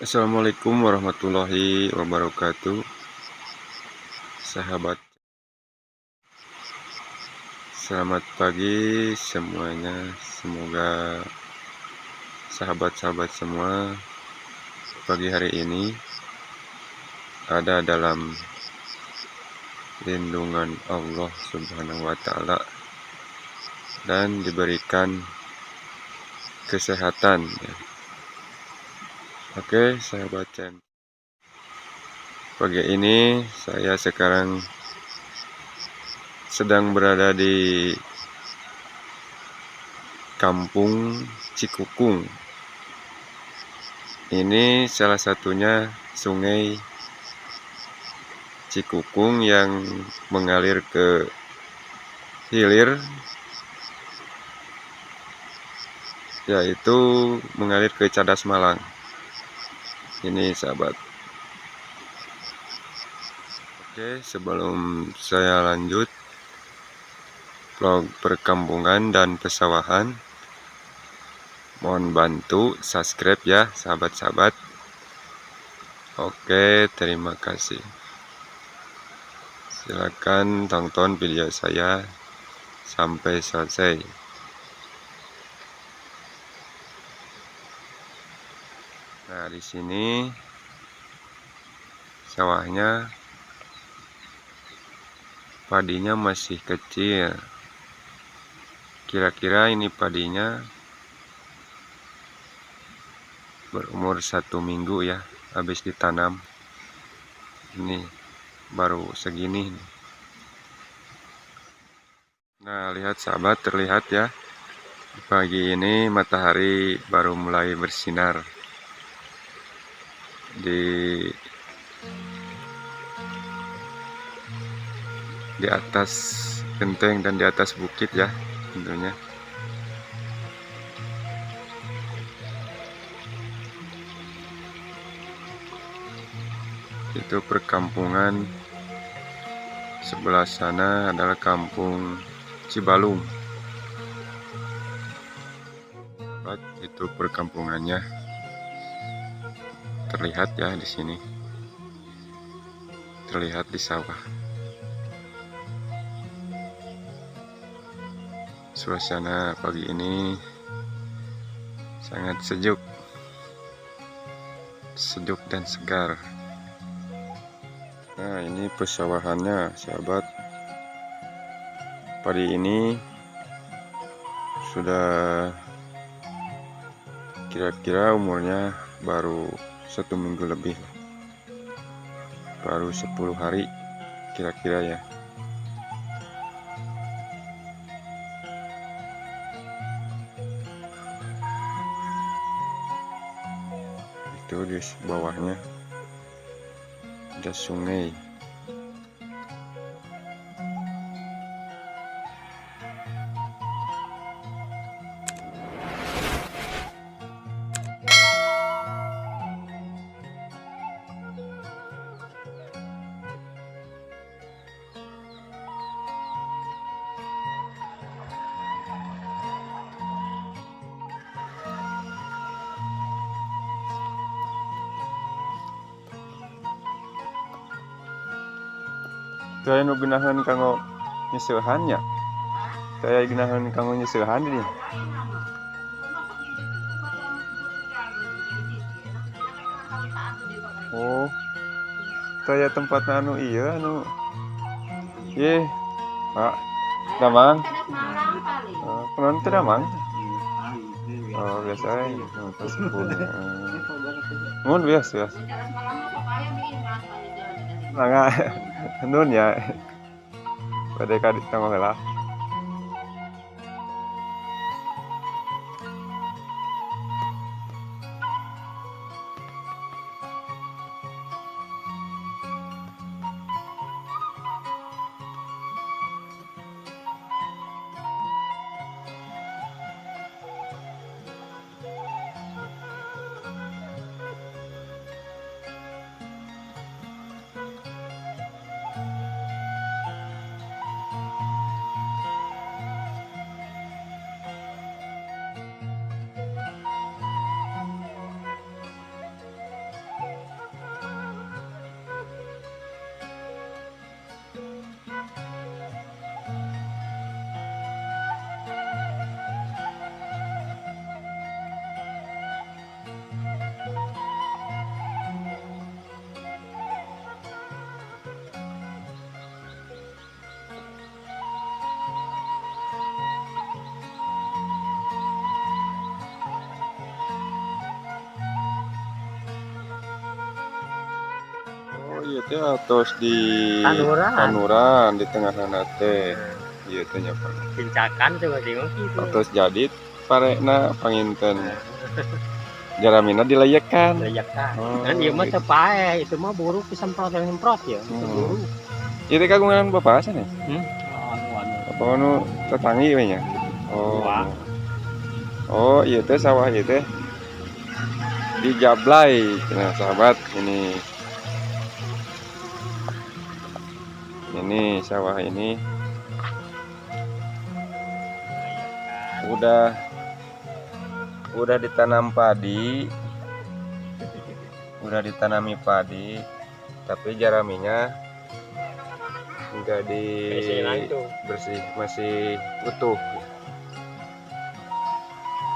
Assalamualaikum warahmatullahi wabarakatuh. Sahabat, selamat pagi semuanya. Semoga sahabat-sahabat semua pagi hari ini ada dalam lindungan Allah Subhanahu wa Ta'ala dan diberikan kesehatan. Oke, sahabat Cen. Pagi ini saya sekarang sedang berada di Kampung Cikukung. Ini salah satunya Sungai Cikukung yang mengalir ke hilir, yaitu mengalir ke Cadas Malang. Ini sahabat. Oke, sebelum saya lanjut vlog perkampungan dan pesawahan, mohon bantu subscribe ya sahabat-sahabat. Oke, terima kasih. Silakan tonton video saya sampai selesai. Nah, di sini sawahnya, padinya masih kecil. Kira-kira ini padinya berumur 1 minggu ya, habis ditanam. Ini baru segini. Nah, lihat sahabat, terlihat ya, pagi ini matahari baru mulai bersinar di atas genteng dan di atas bukit ya tentunya. Itu perkampungan sebelah sana adalah kampung Cibalung. Itu perkampungannya terlihat ya di sini. Terlihat di sawah. Suasana pagi ini sangat sejuk dan segar. Nah, ini pesawahannya sahabat. Padi ini sudah kira-kira umurnya baru 1 minggu lebih, baru 10 hari kira-kira ya. Itu di bawahnya ada sungai. Saya nu geunaheun kanggo nyeusehan nya. Saya geunaheun kanggo nyeusehan ini. Oh, saya tempat anu iya anu. Ye, Pak. Damang. Kenon teh damang. Oh, biasa pas sepuluh. Mun biasa. Mangga nun ya. Pada kali tanggal heula. iya teh atos di Kanuran di tengah teh. Iya teh nya Pak. Pincakan tuh bingung gitu. Atos jadi parena panginten. Jaramina dilayekan. Oh, kan dia mah gitu. tepae, itu mah buruk disemprot ya, itu buruk. Itu kagungan bapak sana? Anu. Anu tetanggi we nya. Oh, iya teh sawah ieu teh di Jablay. Nah, sahabat, ini sawah ini udah ditanam padi, udah ditanami padi, tapi jaraminya enggak bersih, masih utuh.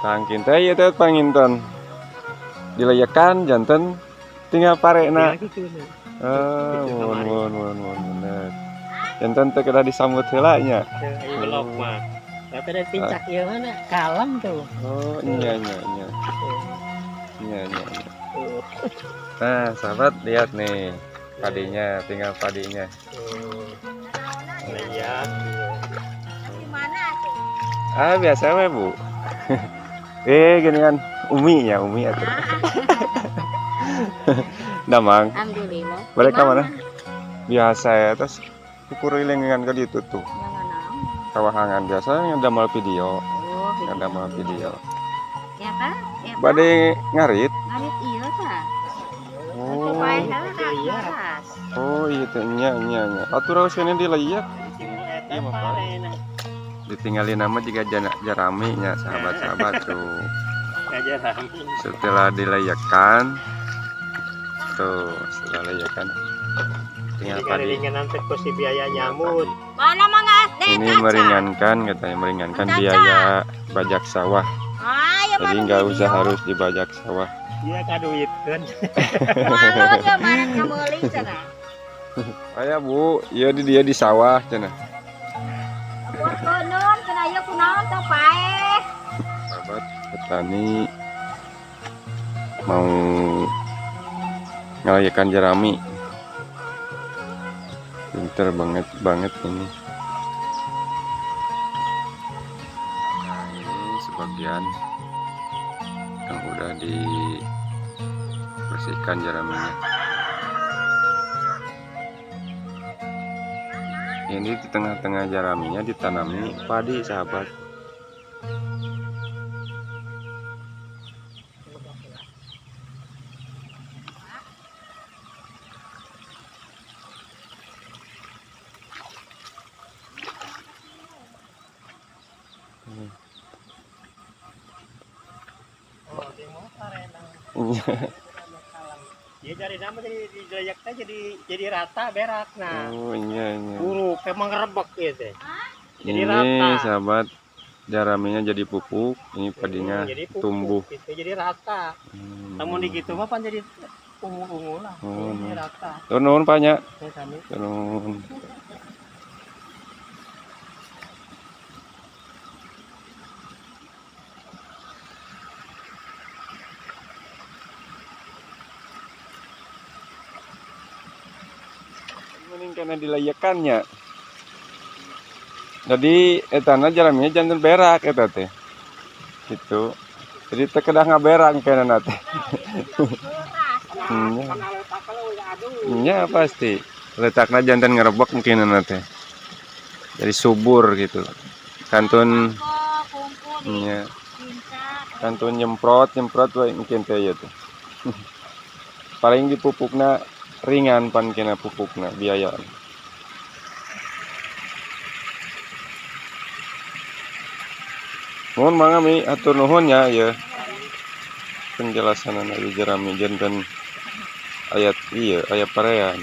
Tangkin teh ieu teh panginten dilayekan janten tinggal parena. Bener. Janten teh kedah disambut heula nya. Belok mah. Tapi ada pincak ieu mana? Kalem tuh. Oh, iya. Nah, sahabat lihat nih padinya, tinggal padinya. Lihat. Gimana tuh? Biasa we, Bu. Ginian Umi atuh. Damang. Alhamdulillah. Balik ke mana? Biasa ya, terus ukur ilengan ke ditu tuh. Kawahangan biasanya damel video. Damel video. Ya kan? Bade ngarit. Ngarit iya tah. Oh iya teh nya. Atuh raoskeun dilayak. Ditinggalin nama juga jarami nya sahabat-sahabat tuh. Setelah dilayakkan tinggal padi. Biaya nyamut. Mana mangga Ini meringankan biaya bajak sawah. Jadi nggak usah harus dibajak sawah. Iya kaduitkeun. Malu ya mana ngameuling cenah. Aya Bu, ieu dia di sawah cenah. Buat keunun cenah ieu kunaon teh pae. Sahabat petani mau ngelayakan jerami. Pinter banget ini. Nah, ini sebagian yang udah dibersihkan jeraminya. Ini di tengah-tengah jeraminya ditanami padi, sahabat. Ya dari nama dilayaknya jadi rata berak nah. Oh iya. Buruk emang ngerebek gitu. Jadi rata. Sahabat, jaraminya jadi pupuk, ini padinya tumbuh. Itu jadi rata. Namun di gitu mah pan jadi ungu-ungu lah. Jadi rata. Turun banyak. Turun. Mending karena dilayakannya. Jadi etana jaraminya jantan berak eta teh. Gitu. Jadi teh kedah ngaberak kana teh. Iya pasti. Letakna jantan ngerebek mungkin teh. Jadi subur gitu. Kantun kantun nyemprot wae mungkin teh ya teh. Paling dipupukna ringan pan kena pupukna biaya. Mohon mangami atur nuhun ya penjelasan dari jerami janten ayat parean.